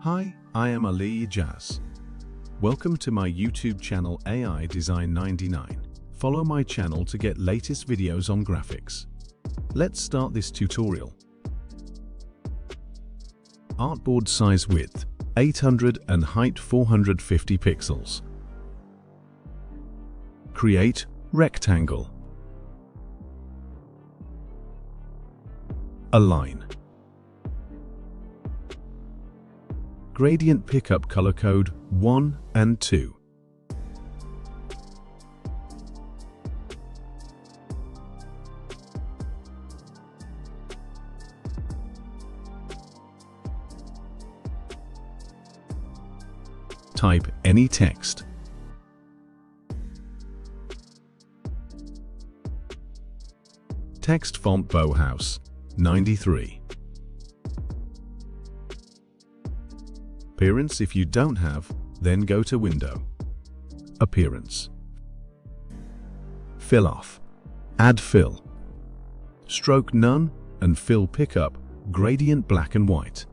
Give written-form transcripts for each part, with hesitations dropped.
Hi, I am Ijaz. Welcome to my YouTube channel AI Design 99. Follow my channel to get latest videos on graphics. Let's start this tutorial. Artboard size width 800 and height 450 pixels. Create rectangle. Align. Gradient pickup color code 1 and 2. Type any text. Text font Bauhaus 93. Appearance if you don't have, then go to Window. Appearance. Fill off. Add fill. Stroke none and fill pickup, gradient black and white.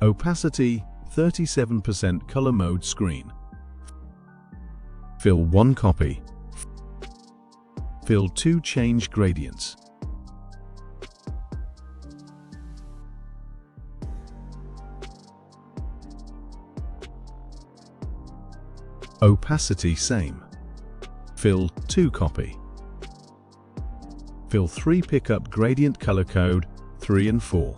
Opacity 37% color mode screen. Fill 1 copy. Fill 2 change gradients. Opacity same. Fill 2 copy. Fill 3 pickup gradient color code 3 and 4.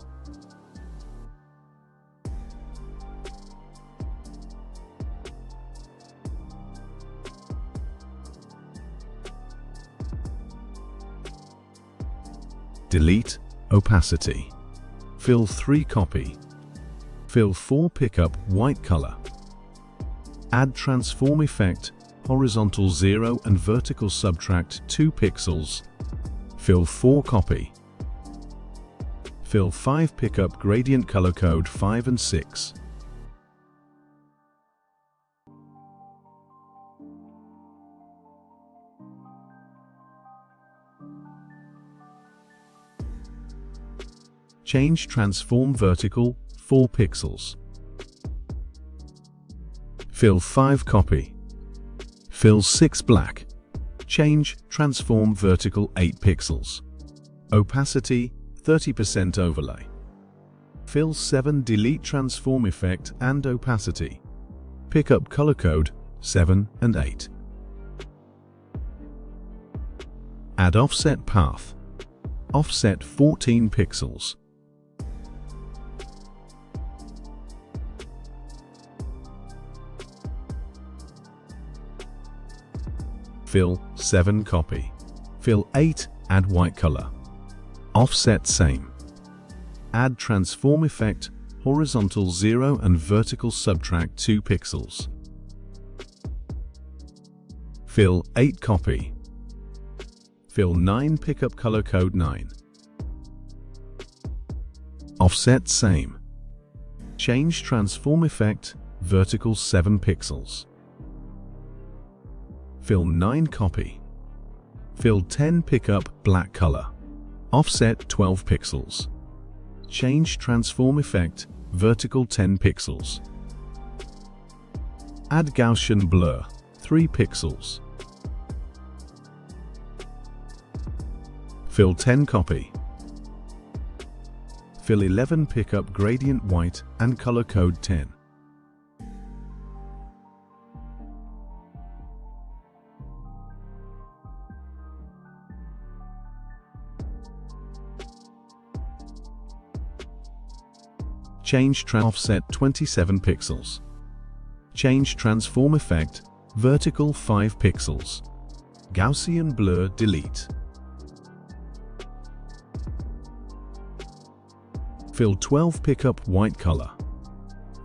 Delete opacity. Fill 3 copy. Fill 4 pickup white color. Add transform effect, horizontal 0 and vertical subtract 2 pixels. Fill 4 copy. Fill 5 pickup gradient color code 5 and 6. Change transform vertical 4 pixels. Fill 5 copy. Fill 6 black. Change transform vertical 8 pixels. Opacity 30% overlay. Fill 7 delete transform effect and opacity. Pickup color code 7 and 8. Add offset path. Offset 14 pixels. Fill 7 copy. Fill 8, add white color. Offset same. Add transform effect, horizontal 0 and vertical subtract 2 pixels. Fill 8 copy. Fill 9 pickup color code 9. Offset same. Change transform effect, vertical 7 pixels. Fill 9 copy. Fill 10 pickup black color. Offset 12 pixels. Change transform effect, vertical 10 pixels. Add Gaussian blur, 3 pixels. Fill 10 copy. Fill 11 pickup gradient white and color code 10. Change offset 27 pixels. Change transform effect, vertical 5 pixels. Gaussian blur delete. Fill 12 pickup white color.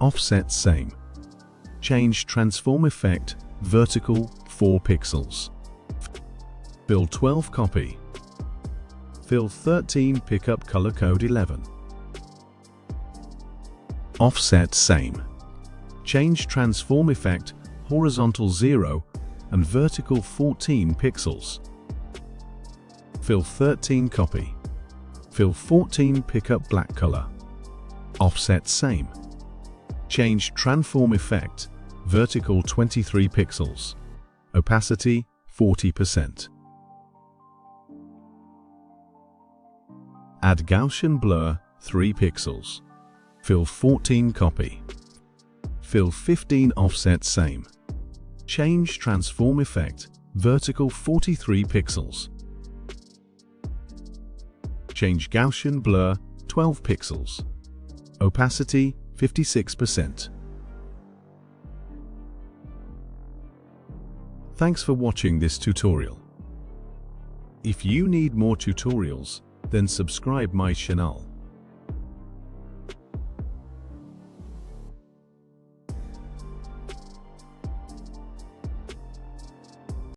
Offset same. Change transform effect, vertical 4 pixels. Fill 12 copy. Fill 13 pickup color code 11. Offset same. Change transform effect horizontal 0 and vertical 14 pixels. Fill 13 copy. Fill 14 pickup black color. Offset same. Change transform effect vertical 23 pixels. Opacity 40%. Add Gaussian blur 3 pixels. Fill 14 copy. Fill 15 offset same. Change transform effect vertical 43 pixels. Change Gaussian blur 12 pixels. Opacity 56%. Thanks for watching this tutorial. If you need more tutorials, then subscribe my channel.